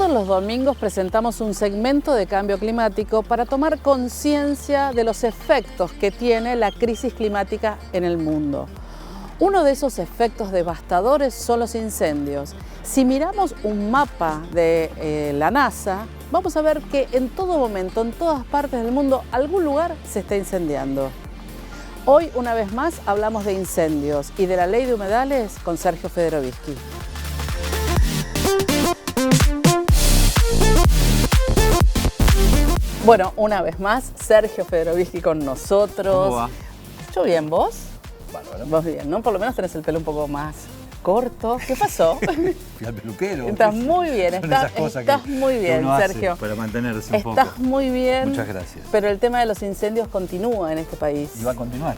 Todos los domingos presentamos un segmento de cambio climático para tomar conciencia de los efectos que tiene la crisis climática en el mundo. Uno de esos efectos devastadores son los incendios. Si miramos un mapa de la NASA, vamos a ver que en todo momento, en todas partes del mundo, algún lugar se está incendiando. Hoy, una vez más, hablamos de incendios y de la ley de humedales con Sergio Federovisky. Bueno, una vez más, Sergio Federovisky con nosotros. ¿Cómo va? Yo bien, ¿vos? Bárbaro. Vos bien, ¿no? Por lo menos tenés el pelo un poco más corto. ¿Qué pasó? Fui al peluquero. Estás muy bien, estás muy bien, uno hace Sergio. para mantenerse un poco. Estás muy bien. Muchas gracias. Pero el tema de los incendios continúa en este país. Y va a continuar.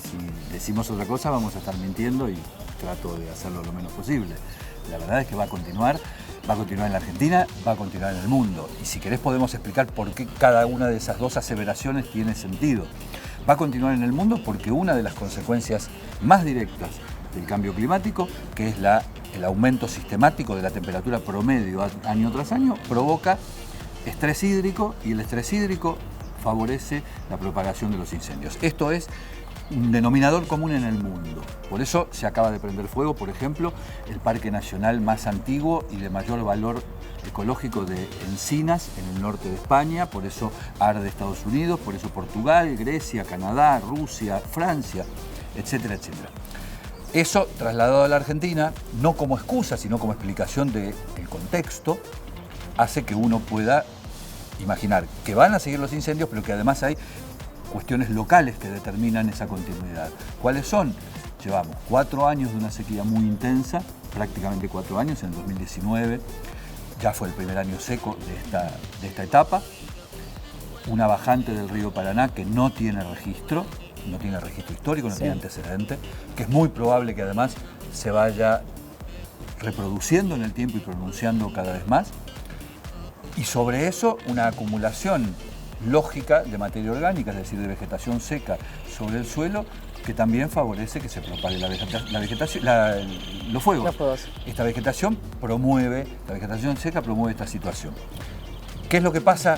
Si decimos otra cosa, vamos a estar mintiendo y trato de hacerlo lo menos posible. La verdad es que va a continuar en la Argentina, va a continuar en el mundo. Y si querés podemos explicar por qué cada una de esas dos aseveraciones tiene sentido. Va a continuar en el mundo porque una de las consecuencias más directas del cambio climático, que es el aumento sistemático de la temperatura promedio año tras año, provoca estrés hídrico y el estrés hídrico favorece la propagación de los incendios. Esto es un denominador común en el mundo. Por eso se acaba de prender fuego, por ejemplo, el parque nacional más antiguo y de mayor valor ecológico de Encinas, en el norte de España. Por eso arde Estados Unidos, por eso Portugal, Grecia, Canadá, Rusia, Francia, etcétera, etcétera. Eso, trasladado a la Argentina, no como excusa, sino como explicación del contexto, hace que uno pueda imaginar que van a seguir los incendios, pero que además hay cuestiones locales que determinan esa continuidad. ¿Cuáles son? Llevamos 4 años de una sequía muy intensa, prácticamente 4 años, en el 2019 ya fue el primer año seco de esta etapa, una bajante del río Paraná que no tiene registro histórico, no tiene antecedente, que es muy probable que además se vaya reproduciendo en el tiempo y pronunciando cada vez más, y sobre eso una acumulación lógica de materia orgánica, es decir, de vegetación seca sobre el suelo, que también favorece que se propague los fuegos. Esta vegetación seca promueve esta situación. ¿Qué es lo que pasa,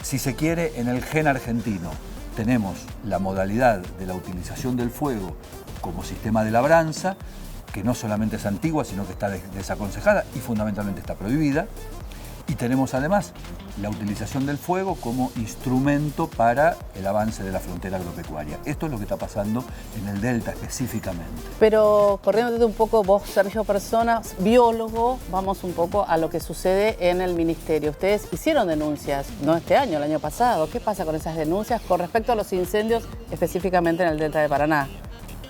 si se quiere, en el gen argentino? Tenemos la modalidad de la utilización del fuego como sistema de labranza, que no solamente es antigua, sino que está desaconsejada y fundamentalmente está prohibida. Y tenemos además la utilización del fuego como instrumento para el avance de la frontera agropecuaria. Esto es lo que está pasando en el Delta específicamente. Pero corriéndote un poco, vos, Sergio, persona, biólogo, vamos un poco a lo que sucede en el Ministerio. Ustedes hicieron denuncias, no este año, el año pasado. ¿Qué pasa con esas denuncias con respecto a los incendios específicamente en el Delta de Paraná?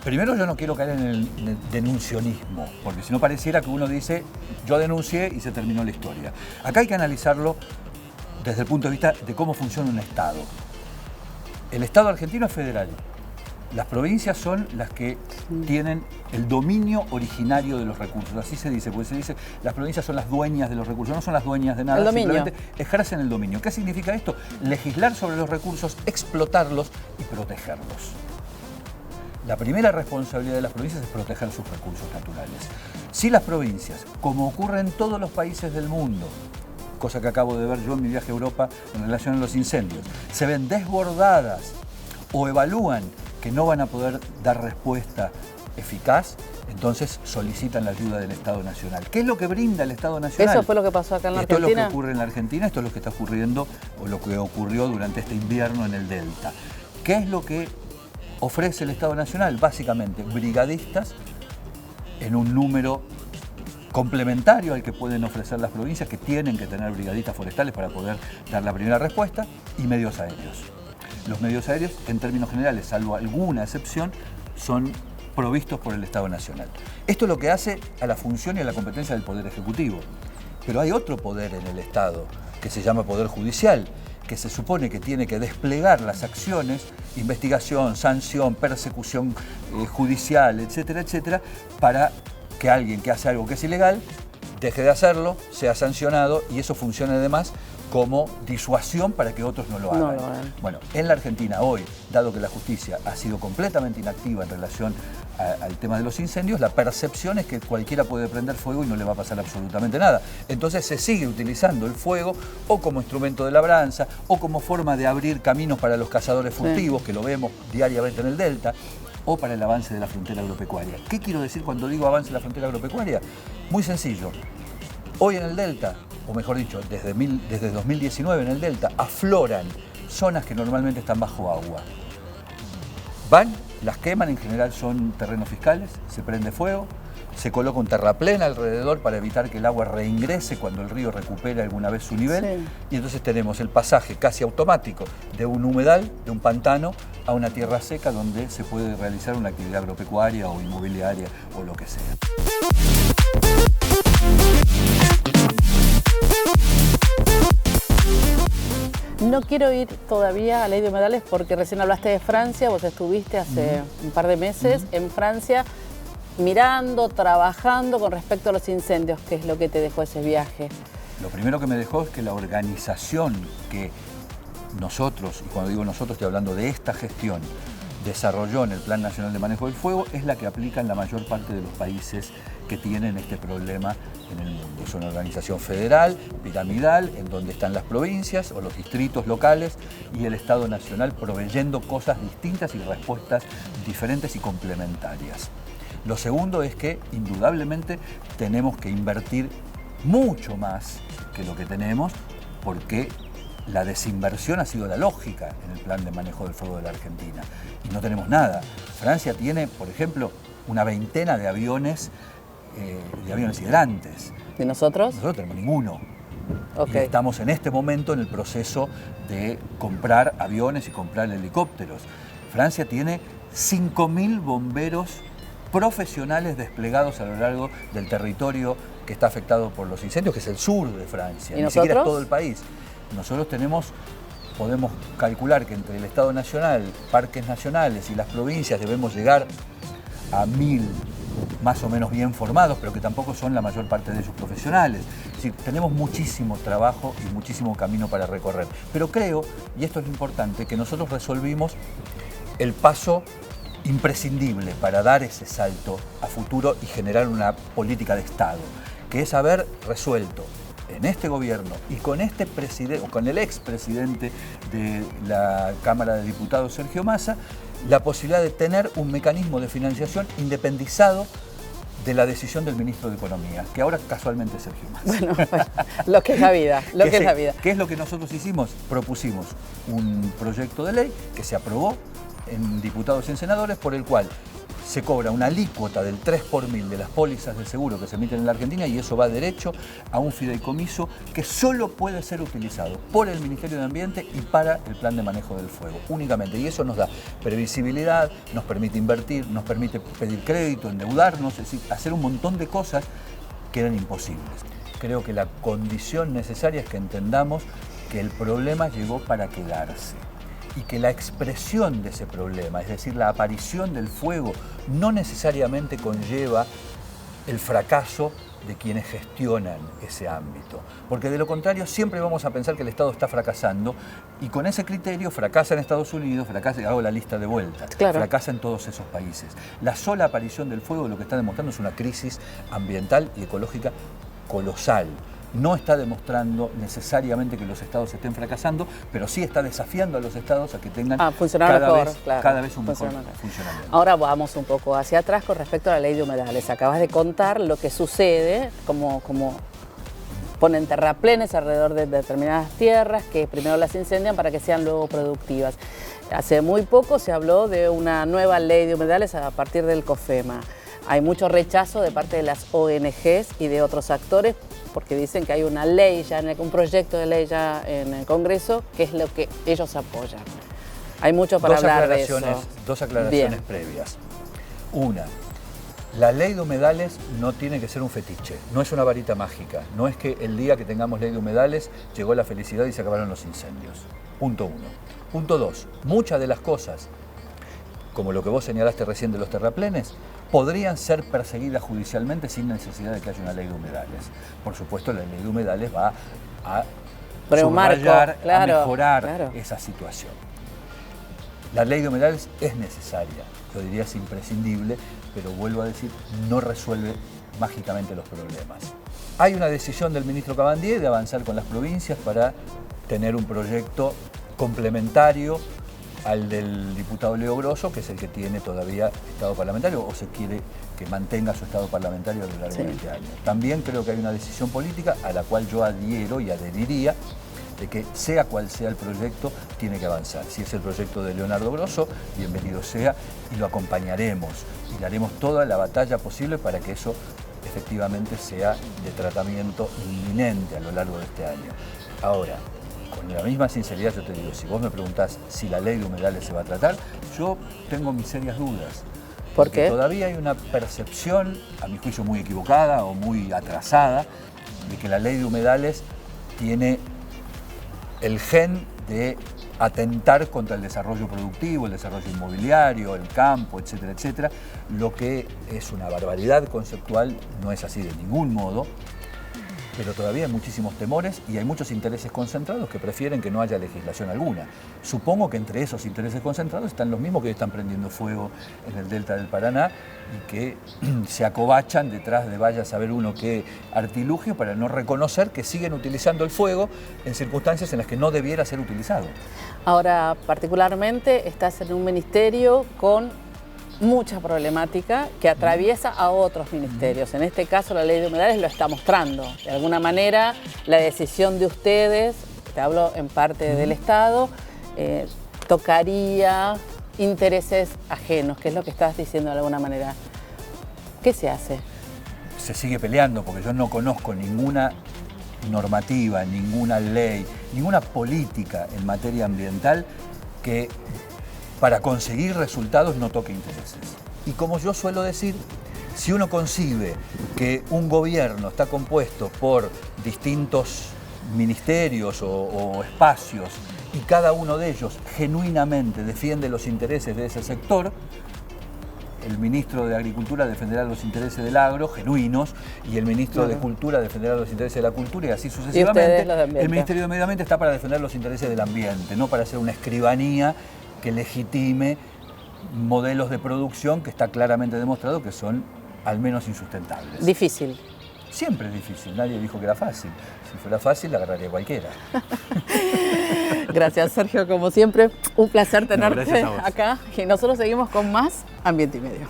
Primero, yo no quiero caer en el denuncionismo, porque si no pareciera que uno dice, yo denuncié y se terminó la historia. Acá hay que analizarlo desde el punto de vista de cómo funciona un Estado. El Estado argentino es federal. Las provincias son las que tienen el dominio originario de los recursos. Así se dice, porque se dice las provincias son las dueñas de los recursos, no son las dueñas de nada, el dominio. Simplemente ejercen el dominio. ¿Qué significa esto? Legislar sobre los recursos, explotarlos y protegerlos. La primera responsabilidad de las provincias es proteger sus recursos naturales. Si las provincias, como ocurre en todos los países del mundo, cosa que acabo de ver yo en mi viaje a Europa en relación a los incendios, se ven desbordadas o evalúan que no van a poder dar respuesta eficaz, entonces solicitan la ayuda del Estado Nacional. ¿Qué es lo que brinda el Estado Nacional? Eso fue lo que pasó acá en la Argentina. Esto es lo que ocurre en la Argentina, esto es lo que está ocurriendo o lo que ocurrió durante este invierno en el Delta. ¿Qué es lo que ofrece el Estado Nacional? Básicamente brigadistas en un número complementario al que pueden ofrecer las provincias, que tienen que tener brigadistas forestales para poder dar la primera respuesta, y medios aéreos. Los medios aéreos, en términos generales, salvo alguna excepción, son provistos por el Estado Nacional. Esto es lo que hace a la función y a la competencia del Poder Ejecutivo. Pero hay otro poder en el Estado, que se llama Poder Judicial, que se supone que tiene que desplegar las acciones, investigación, sanción, persecución judicial, etcétera, etcétera, para que alguien que hace algo que es ilegal deje de hacerlo, sea sancionado, y eso funcione además como disuasión para que otros no lo hagan. Bueno, en la Argentina hoy, dado que la justicia ha sido completamente inactiva en relación al tema de los incendios, la percepción es que cualquiera puede prender fuego y no le va a pasar absolutamente nada. Entonces se sigue utilizando el fuego o como instrumento de labranza o como forma de abrir caminos para los cazadores furtivos, que lo vemos diariamente en el Delta, o para el avance de la frontera agropecuaria. ¿Qué quiero decir cuando digo avance de la frontera agropecuaria? Muy sencillo. Hoy en el Delta, o mejor dicho, desde 2019 en el Delta, afloran zonas que normalmente están bajo agua. Van, las queman, en general son terrenos fiscales, se prende fuego, se coloca un terraplén alrededor para evitar que el agua reingrese cuando el río recupere alguna vez su nivel, y entonces tenemos el pasaje casi automático de un humedal, de un pantano, a una tierra seca donde se puede realizar una actividad agropecuaria o inmobiliaria o lo que sea. No quiero ir todavía a Ley de Humedales porque recién hablaste de Francia, vos estuviste hace un par de meses en Francia mirando, trabajando con respecto a los incendios. ¿Qué es lo que te dejó ese viaje? Lo primero que me dejó es que la organización que nosotros, y cuando digo nosotros estoy hablando de esta gestión, desarrolló en el Plan Nacional de Manejo del Fuego, es la que aplica en la mayor parte de los países que tienen este problema en el mundo. Es una organización federal, piramidal, en donde están las provincias o los distritos locales y el Estado Nacional proveyendo cosas distintas y respuestas diferentes y complementarias. Lo segundo es que, indudablemente, tenemos que invertir mucho más que lo que tenemos, porque la desinversión ha sido la lógica en el plan de manejo del fuego de la Argentina. Y no tenemos nada. Francia tiene, por ejemplo, una veintena de aviones hidrantes. ¿Y nosotros? Nosotros tenemos ninguno. Okay. Y estamos en este momento en el proceso de comprar aviones y comprar helicópteros. Francia tiene 5.000 bomberos profesionales desplegados a lo largo del territorio que está afectado por los incendios, que es el sur de Francia, ni siquiera es todo el país. Nosotros podemos calcular que entre el Estado Nacional, parques nacionales y las provincias debemos llegar a 1.000 más o menos bien formados, pero que tampoco son la mayor parte de ellos profesionales. Es decir, tenemos muchísimo trabajo y muchísimo camino para recorrer. Pero creo, y esto es lo importante, que nosotros resolvimos el paso imprescindible para dar ese salto a futuro y generar una política de Estado, que es haber resuelto en este gobierno y con este presidente, o con el expresidente de la Cámara de Diputados, Sergio Massa, la posibilidad de tener un mecanismo de financiación independizado de la decisión del ministro de Economía, que ahora casualmente es Sergio Massa. Bueno, lo que es la vida, ¿Qué es lo que nosotros hicimos? Propusimos un proyecto de ley que se aprobó en diputados y en senadores, por el cual se cobra una alícuota del 3 por 1000 de las pólizas de seguro que se emiten en la Argentina, y eso va derecho a un fideicomiso que solo puede ser utilizado por el Ministerio de Ambiente y para el Plan de Manejo del Fuego, únicamente. Y eso nos da previsibilidad, nos permite invertir, nos permite pedir crédito, endeudarnos, es decir, hacer un montón de cosas que eran imposibles. Creo que la condición necesaria es que entendamos que el problema llegó para quedarse, y que la expresión de ese problema, es decir, la aparición del fuego, no necesariamente conlleva el fracaso de quienes gestionan ese ámbito. Porque de lo contrario siempre vamos a pensar que el Estado está fracasando, y con ese criterio fracasa en Estados Unidos, fracasa, hago la lista de vuelta, fracasa en todos esos países. La sola aparición del fuego lo que está demostrando es una crisis ambiental y ecológica colosal. No está demostrando necesariamente que los estados estén fracasando, pero sí está desafiando a los estados a que tengan cada vez un mejor funcionamiento. Ahora vamos un poco hacia atrás con respecto a la ley de humedales. Acabas de contar lo que sucede, como ponen terraplenes alrededor de determinadas tierras que primero las incendian para que sean luego productivas. Hace muy poco se habló de una nueva ley de humedales a partir del COFEMA. Hay mucho rechazo de parte de las ONGs y de otros actores, porque dicen que hay una ley ya, un proyecto de ley ya en el Congreso, que es lo que ellos apoyan. Hay mucho para hablar de eso. Dos aclaraciones previas. Una, la ley de humedales no tiene que ser un fetiche, no es una varita mágica. No es que el día que tengamos ley de humedales llegó la felicidad y se acabaron los incendios. Punto uno. Punto dos, muchas de las cosas, como lo que vos señalaste recién de los terraplenes, podrían ser perseguidas judicialmente sin necesidad de que haya una ley de humedales. Por supuesto, la ley de humedales va a Pero subrayar, claro, a mejorar claro. esa situación. La ley de humedales es necesaria, yo diría es imprescindible, pero vuelvo a decir, no resuelve mágicamente los problemas. Hay una decisión del ministro Cabandier de avanzar con las provincias para tener un proyecto complementario al del diputado Leo Grosso, que es el que tiene todavía estado parlamentario, o se quiere que mantenga su estado parlamentario a lo largo de este año. También creo que hay una decisión política a la cual yo adhiero y adheriría, de que sea cual sea el proyecto, tiene que avanzar. Si es el proyecto de Leonardo Grosso, bienvenido sea, y lo acompañaremos, y le haremos toda la batalla posible para que eso efectivamente sea de tratamiento inminente a lo largo de este año. Ahora, con la misma sinceridad yo te digo, si vos me preguntás si la ley de humedales se va a tratar, yo tengo mis serias dudas. ¿Por qué? Todavía hay una percepción, a mi juicio muy equivocada o muy atrasada, de que la ley de humedales tiene el gen de atentar contra el desarrollo productivo, el desarrollo inmobiliario, el campo, etcétera, etcétera, lo que es una barbaridad conceptual, no es así de ningún modo, pero todavía hay muchísimos temores y hay muchos intereses concentrados que prefieren que no haya legislación alguna. Supongo que entre esos intereses concentrados están los mismos que hoy están prendiendo fuego en el delta del Paraná y que se acobachan detrás de vaya a saber uno qué artilugio para no reconocer que siguen utilizando el fuego en circunstancias en las que no debiera ser utilizado. Ahora, particularmente, estás en un ministerio con mucha problemática que atraviesa a otros ministerios. En este caso, la ley de humedales lo está mostrando. De alguna manera, la decisión de ustedes, te hablo en parte del Estado, tocaría intereses ajenos, que es lo que estás diciendo de alguna manera. ¿Qué se hace? Se sigue peleando porque yo no conozco ninguna normativa, ninguna ley, ninguna política en materia ambiental que para conseguir resultados no toque intereses. Y como yo suelo decir, si uno concibe que un gobierno está compuesto por distintos ministerios o espacios y cada uno de ellos genuinamente defiende los intereses de ese sector, el ministro de Agricultura defenderá los intereses del agro, genuinos, y el ministro de Cultura defenderá los intereses de la cultura y así sucesivamente. El Ministerio de Medio Ambiente está para defender los intereses del ambiente, no para hacer una escribanía que legitime modelos de producción que está claramente demostrado que son al menos insustentables. Difícil. Siempre es difícil, nadie dijo que era fácil. Si fuera fácil, la agarraría cualquiera. Gracias, Sergio, como siempre, un placer tenerte No, acá y nosotros seguimos con más Ambiente y Medio.